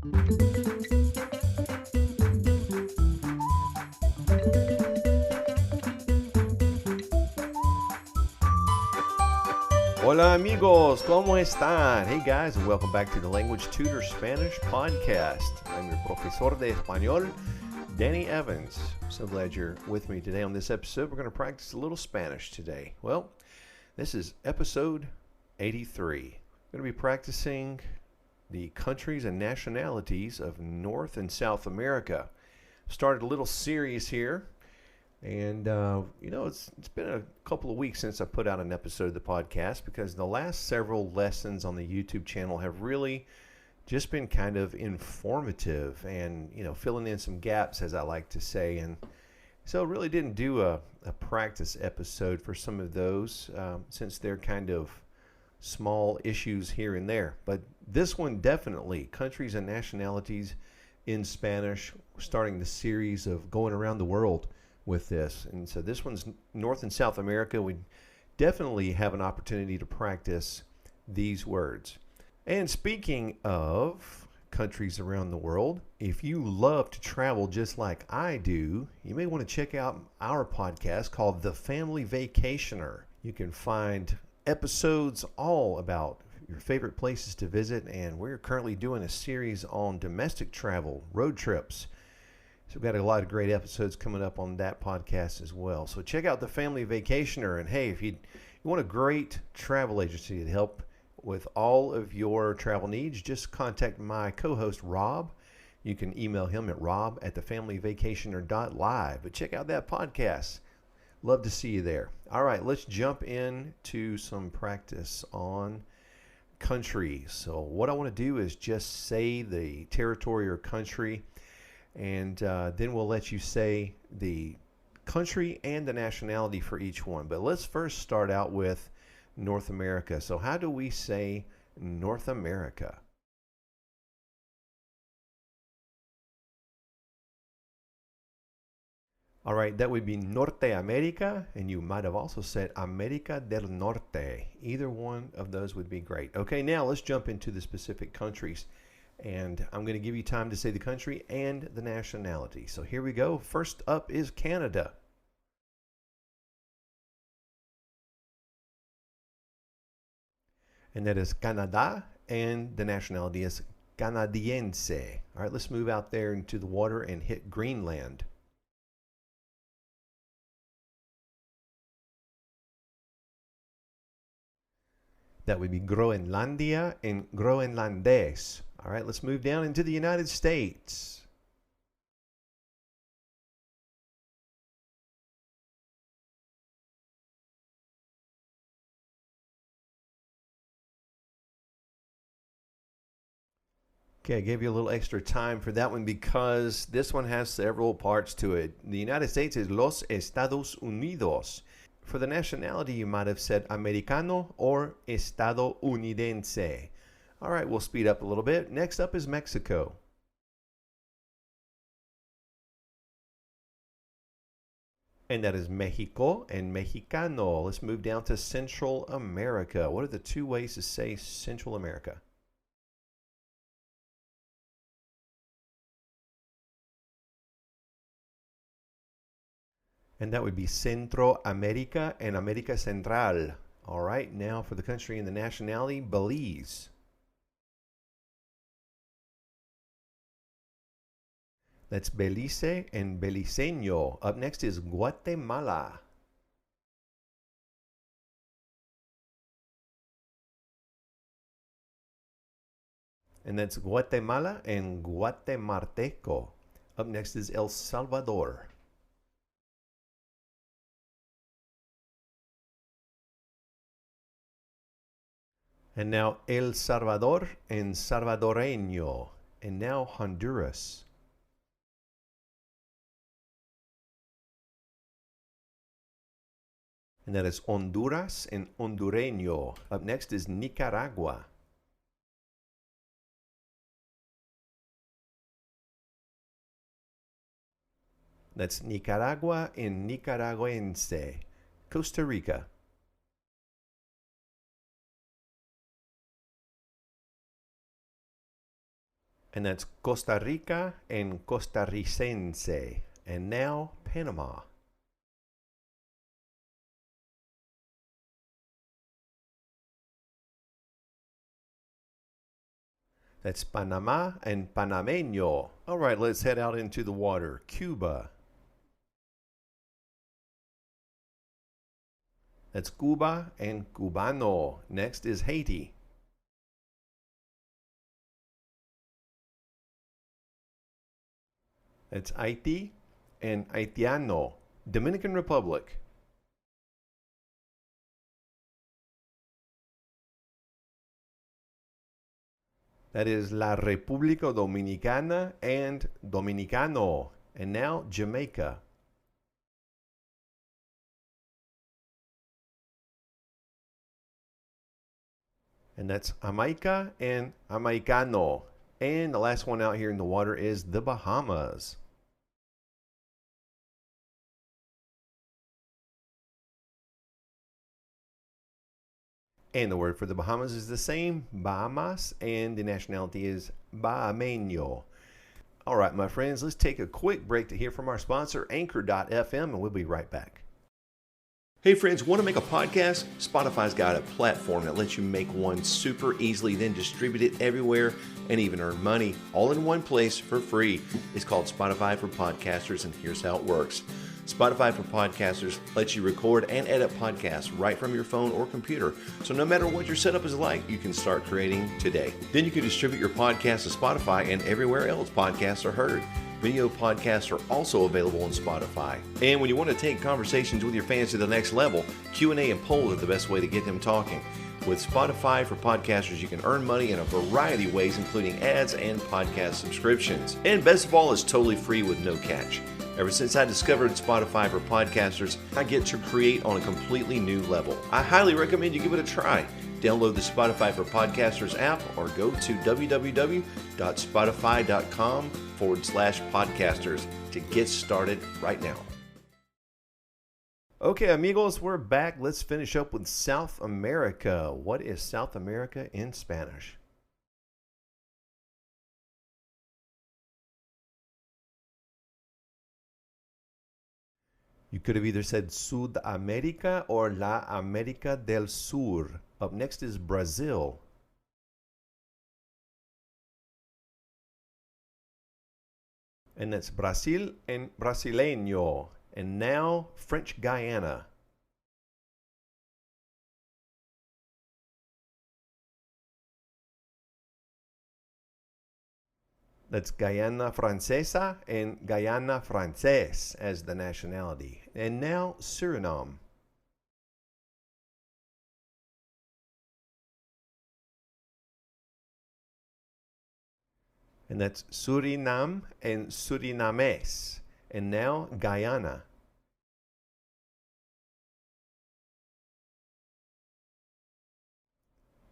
Hola amigos, ¿cómo están? Hey guys, and welcome back to the Language Tutor Spanish podcast. I'm your profesor de español, Danny Evans. So glad you're with me today on this episode. We're going to practice a little Spanish today. Well, this is episode 83. We're going to be practicing the countries and nationalities of North and South America. Started a little series here. And, it's been a couple of weeks since I put out an episode of the podcast because the last several lessons on the YouTube channel have really just been kind of informative and, filling in some gaps, as I like to say. And so I really didn't do a practice episode for some of those since they're kind of small issues here and there. But this one definitely, countries and nationalities in Spanish, starting the series of going around the world with this. And so this one's North and South America. We definitely have an opportunity to practice these words. And speaking of countries around the world, if you love to travel just like I do, you may want to check out our podcast called The Family Vacationer. You can find episodes all about your favorite places to visit, and we're currently doing a series on domestic travel, road trips. So we've got a lot of great episodes coming up on that podcast as well. So check out The Family Vacationer. And hey, if you want a great travel agency to help with all of your travel needs, just contact my co-host, Rob. You can email him at rob@thefamilyvacationer.live. But check out that podcast. Love to see you there. All right, let's jump into some practice on countries. So what I want to do is just say the territory or country, and then we'll let you say the country and the nationality for each one. But let's first start out with North America. So how do we say North America? All right, that would be Norte America, and you might have also said America del Norte. Either one of those would be great. Okay, now let's jump into the specific countries. And I'm going to give you time to say the country and the nationality. So here we go. First up is Canada. And that is Canada, and the nationality is Canadiense. All right, let's move out there into the water and hit Greenland. That would be Groenlandia and Groenlandés. All right, let's move down into the United States. Okay, I gave you a little extra time for that one because this one has several parts to it. The United States is Los Estados Unidos. For the nationality, you might have said Americano or Estadounidense. All right, we'll speed up a little bit. Next up is Mexico. And that is Mexico and Mexicano. Let's move down to Central America. What are the two ways to say Central America? And that would be Centro America and America Central. All right, now for the country and the nationality, Belize. That's Belice and Beliceño. Up next is Guatemala. And that's Guatemala and Guatemalteco. Up next is El Salvador. And now El Salvador and Salvadoreño. And now Honduras. And that is Honduras and Hondureño. Up next is Nicaragua. That's Nicaragua and Nicaragüense. Costa Rica. And that's Costa Rica and Costarricense. And now Panama. That's Panama and Panameño. All right, let's head out into the water. Cuba. That's Cuba and Cubano. Next is Haiti. That's Haiti and Haitiano. Dominican Republic. That is La República Dominicana and Dominicano. And now Jamaica. And that's Jamaica and Jamaicano. And the last one out here in the water is the Bahamas. And the word for the Bahamas is the same, Bahamas, and the nationality is Bahameño. All right, my friends, let's take a quick break to hear from our sponsor, Anchor.fm, and we'll be right back. Hey friends, want to make a podcast? Spotify's got a platform that lets you make one super easily, then distribute it everywhere and even earn money all in one place for free. It's called Spotify for Podcasters, and here's how it works. Spotify for Podcasters lets you record and edit podcasts right from your phone or computer. So no matter what your setup is like, you can start creating today. Then you can distribute your podcast to Spotify and everywhere else podcasts are heard. Video podcasts are also available on Spotify. And when you want to take conversations with your fans to the next level, Q&A and polls are the best way to get them talking. With Spotify for Podcasters, you can earn money in a variety of ways, including ads and podcast subscriptions. And best of all, it's totally free with no catch. Ever since I discovered Spotify for Podcasters, I get to create on a completely new level. I highly recommend you give it a try. Download the Spotify for Podcasters app or go to www.spotify.com/podcasters to get started right now. Okay, amigos, we're back. Let's finish up with South America. What is South America in Spanish? You could have either said Sudamérica or La América del Sur. Up next is Brazil. And that's Brasil and Brasileño. And now French Guiana. That's Guyana Francesa and Guyana Frances as the nationality. And now Suriname. And that's Suriname and Surinames. And now Guyana.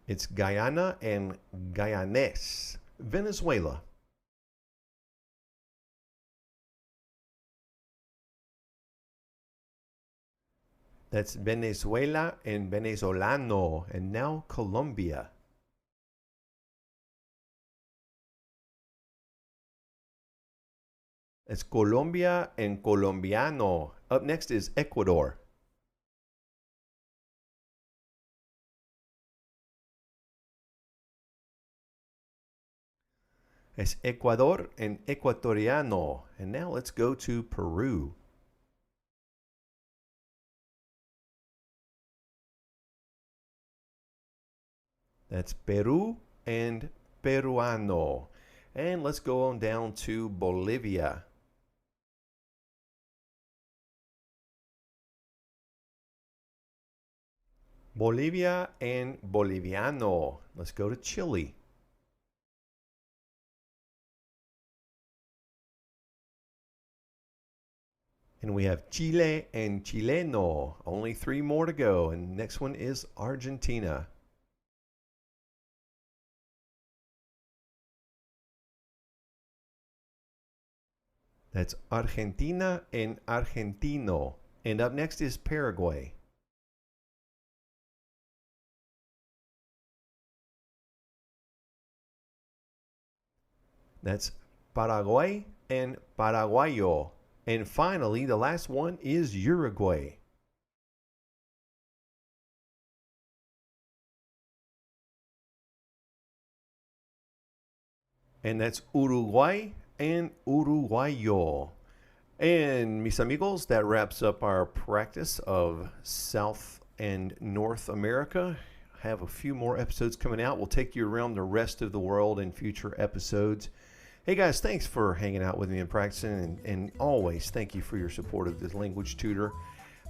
It's Guyana and Guyanese. Venezuela. That's Venezuela and Venezolano. And now Colombia. It's Colombia and Colombiano. Up next is Ecuador. It's Ecuador and Ecuatoriano. And now let's go to Peru. That's Peru and Peruano. And let's go on down to Bolivia. Bolivia and Boliviano. Let's go to Chile. And we have Chile and Chileno. Only 3 more to go. And next one is Argentina. That's Argentina and Argentino. And up next is Paraguay. That's Paraguay and Paraguayo. And finally, the last one is Uruguay. And that's Uruguay and Uruguayo. And mis amigos, that wraps up our practice of South and North America. Have a few more episodes coming out. We'll take you around the rest of the world in future episodes. Hey guys, thanks for hanging out with me and practicing, and always thank you for your support of this language tutor.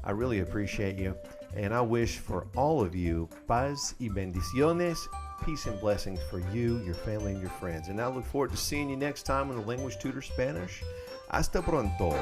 I really appreciate you, and I wish for all of you paz y bendiciones, peace and blessings for you, your family, and your friends. And I look forward to seeing you next time on the Language Tutor Spanish. Hasta pronto.